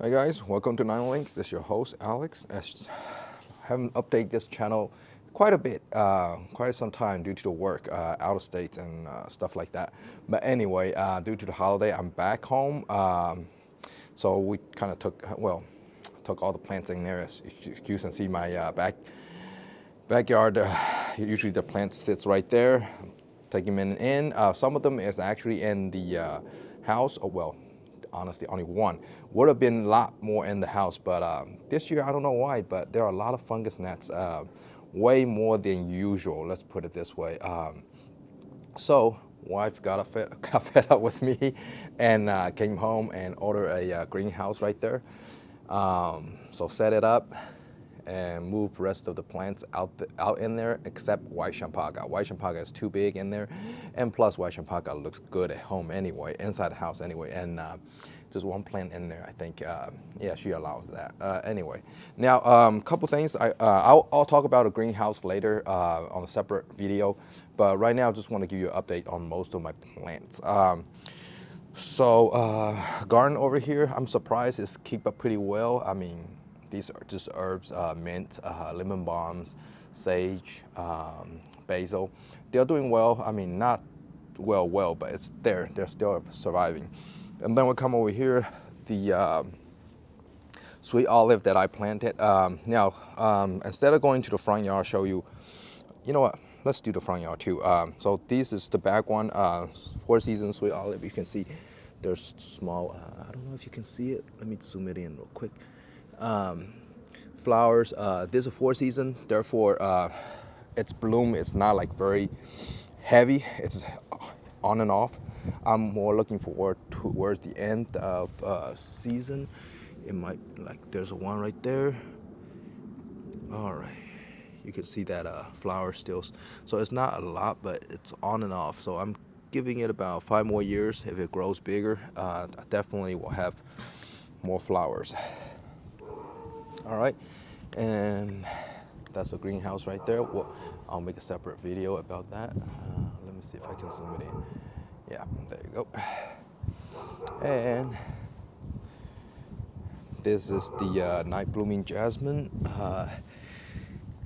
Hi guys, welcome to Nine Links. This is your host Alex. I haven't updated this channel quite a bit, quite some time due to the work out of state and stuff like that. But anyway, due to the holiday, I'm back home. So we kind of took all the plants in there. As you can see my backyard. Usually the plant sits right there. Taking them in. Some of them is actually in the house. Oh well, honestly only one. Would have been a lot more in the house, but this year I don't know why, but there are a lot of fungus gnats, way more than usual. Let's put it this way. So wife got fed up with me, and came home and ordered a greenhouse right there. So set it up and move the rest of the plants out in there except white champaca. White champaca is too big in there, and plus white champaca looks good at home anyway, inside the house anyway, and just one plant in there. I think, yeah, she allows that. Anyway, now couple things. I'll talk about a greenhouse later on a separate video, but right now I just want to give you an update on most of my plants. Garden over here, I'm surprised it's keep up pretty well. I mean, these are just herbs, mint, lemon balms, sage, basil. They're doing well. I mean, not well, but it's there. They're still surviving. And then we come over here, the sweet olive that I planted. Instead of going to the front yard, I'll show you. You know what? Let's do the front yard too. So this is the back one, 4-season sweet olive. You can see there's small. I don't know if you can see it. Let me zoom it in real quick. Flowers. This is a 4-season, therefore its bloom is not like very heavy. It's on and off. I'm more looking forward towards the end of season. It might, like, there's one right there. All right, you can see that flower still. So it's not a lot, but it's on and off. So I'm giving it about 5 more years. If it grows bigger, I definitely will have more flowers. All right, and that's a greenhouse right there. Well, I'll make a separate video about that. Let me see if I can zoom it in. Yeah, there you go. And this is the night blooming jasmine.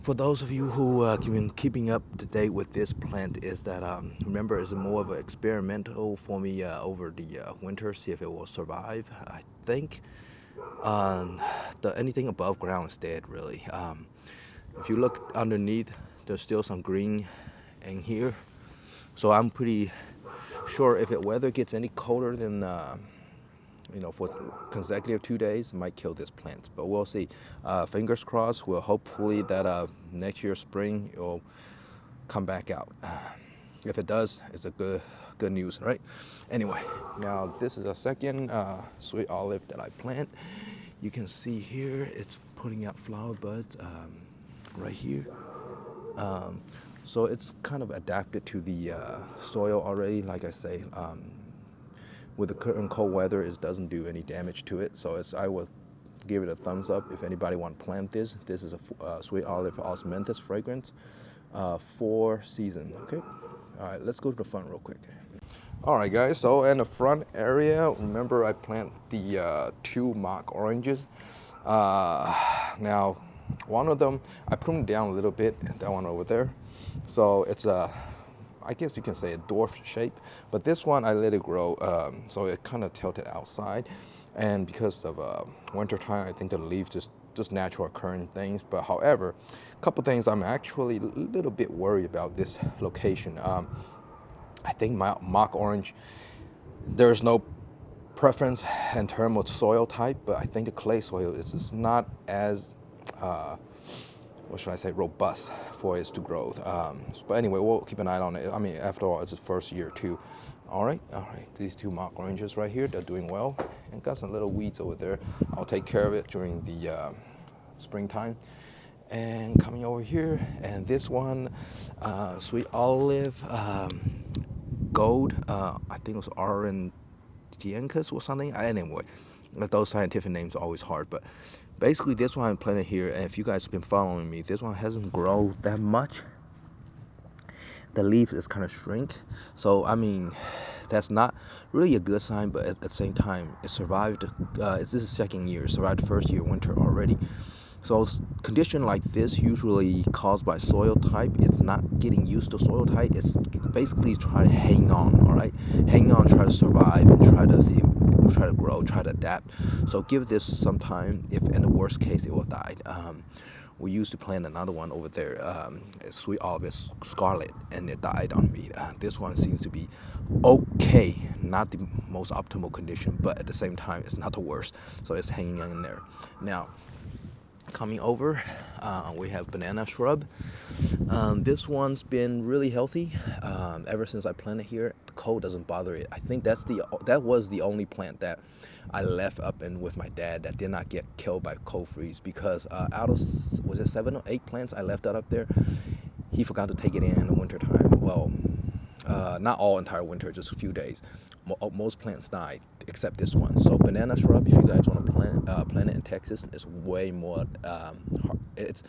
For those of you who have been keeping up to date with this plant, is that remember, it's more of an experimental for me over the winter, see if it will survive. I think anything above ground is dead, really. If you look underneath, there's still some green in here. So I'm pretty sure if the weather gets any colder than for consecutive 2 days, it might kill this plant, but we'll see. Fingers crossed. We'll hopefully that next year spring it will come back out. If it does, it's a good news, right? Anyway, now this is a second sweet olive that I plant. You can see here it's putting out flower buds right here. So it's kind of adapted to the soil already. Like I say, with the current cold weather, it doesn't do any damage to it. So I would give it a thumbs up if anybody want to plant this. This is a sweet olive osmanthus fragrance, 4-season. Okay. All right, let's go to the front real quick. All right, guys. So in the front area, remember I planted the 2 mock oranges. Now, one of them I pruned down a little bit. That one over there. So it's I guess you can say a dwarf shape, but this one I let it grow, so it kind of tilted outside, and because of winter time, I think the leaves just natural occurring things. But however, a couple things I'm actually a little bit worried about this location. I think my mock orange, there's no preference in terms of soil type, but I think the clay soil is just not as what should I say, robust for it to grow. But anyway, we'll keep an eye on it. I mean, after all, it's the first year too. All right. These 2 mock oranges right here, they're doing well, and got some little weeds over there. I'll take care of it during the springtime. And coming over here, and this one, sweet olive, gold. I think it was Aurantiancus or something. Anyway, those scientific names are always hard, but basically this one I planted here, and if you guys have been following me, this one hasn't grown that much. the leaves is kind of shrink. So I mean, that's not really a good sign, but at the same time, it survived. This is second year, survived the first year winter already. So condition like this usually caused by soil type. It's not getting used to soil type. It's basically try to hang on. All right, hang on, try to survive, and try to grow, try to adapt. So give this some time. If in the worst case, it will die. We used to plant another one over there, sweet olive scarlet, and it died on me. This one seems to be okay, not the most optimal condition, but at the same time, it's not the worst. So it's hanging in there. Now, coming over, we have banana shrub. This one's been really healthy ever since I planted here. The cold doesn't bother it. I think that was the only plant that I left up in with my dad that did not get killed by cold freeze, because out of, was it 7 or 8 plants I left out up there, he forgot to take it in the winter time. Well, not all entire winter, just a few days. Most plants died except this one. So banana shrub, if you guys want to plant it in Texas, it's way more. It's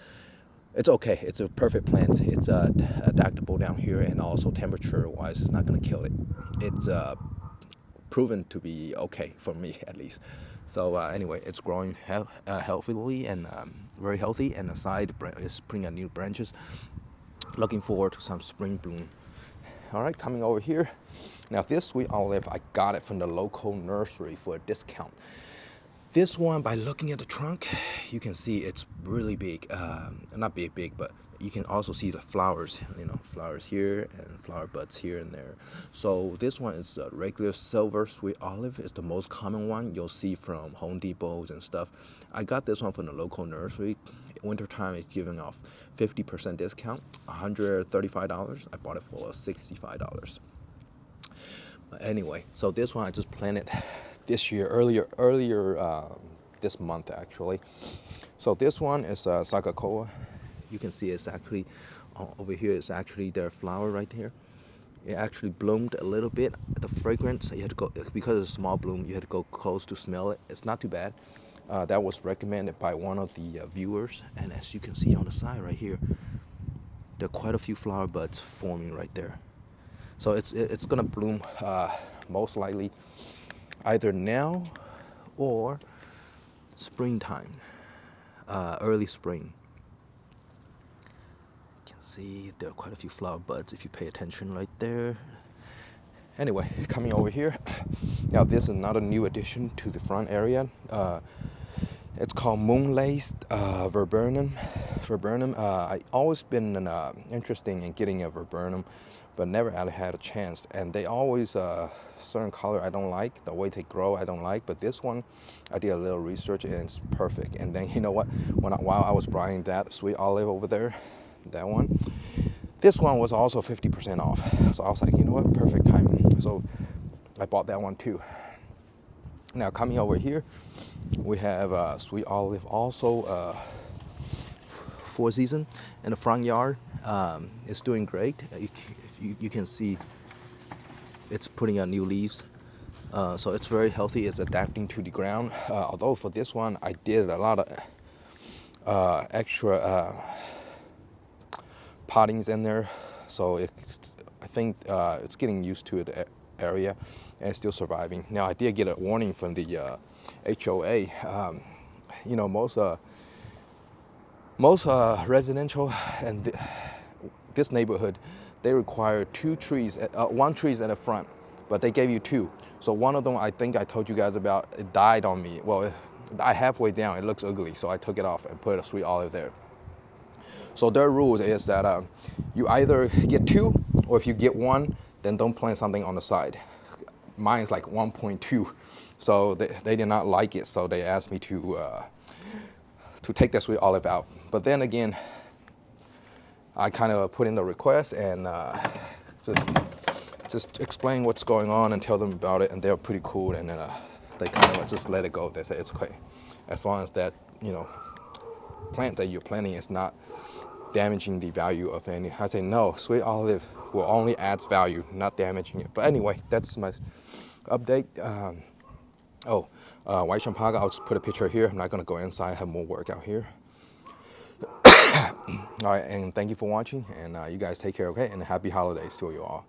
okay. It's a perfect plant. It's adaptable down here, and also temperature-wise, it's not gonna kill it. It's proven to be okay for me at least. So anyway, it's growing healthily and very healthy, and the side is putting out new branches. Looking forward to some spring bloom. All right, coming over here. Now this sweet olive, I got it from the local nursery for a discount. This one, by looking at the trunk, you can see it's really big. Not big, but you can also see the flowers, flowers here and flower buds here and there. So this one is a regular silver sweet olive. It's the most common one you'll see from Home Depots and stuff. I got this one from the local nursery. Wintertime, it's giving off 50% discount, $135. I bought it for $65. Anyway, so this one I just planted this year, earlier this month actually. So this one is Sakakoa. You can see it's actually over here. It's actually their flower right here. It actually bloomed a little bit. The fragrance, you had to go, because it's a small bloom, you had to go close to smell it. It's not too bad. That was recommended by one of the viewers, and as you can see on the side right here, there are quite a few flower buds forming right there. So it's gonna bloom most likely either now or springtime, early spring. You can see there are quite a few flower buds if you pay attention right there. Anyway, coming over here, now this is another new addition to the front area. It's called moon-laced viburnum. I always been interested in getting a viburnum, but never had a chance. And they always certain color I don't like, the way they grow I don't like. But this one, I did a little research and it's perfect. And then you know what? While I was buying that sweet olive over there, that one, this one was also 50% off. So I was like, you know what? Perfect timing. So I bought that one too. Now coming over here, we have sweet olive also. 4 season in the front yard. It's doing great. You can see it's putting out new leaves, so it's very healthy. It's adapting to the ground, although for this one I did a lot of extra pottings in there, so I think it's getting used to the area and it's still surviving. Now I did get a warning from the HOA. Most residential and this neighborhood, they require 2 trees, 1 tree is at the front, but they gave you 2. So one of them, I think I told you guys about, it died on me. Well, I halfway down, it looks ugly, so I took it off and put a sweet olive there. So their rule is that you either get 2, or if you get 1, then don't plant something on the side. Mine's like 1.2, so they did not like it, so they asked me to take that sweet olive out. But then again, I kind of put in the request and just explain what's going on and tell them about it, and they're pretty cool, and then they kind of just let it go. They say it's okay, as long as that plant that you're planting is not damaging the value of any. I say no, sweet olive will only add value, not damaging it. But anyway, that's my update. White champaga, I'll just put a picture here. I'm not gonna go inside, I have more work out here. All right, and thank you for watching, and you guys take care, okay? And happy holidays to you all.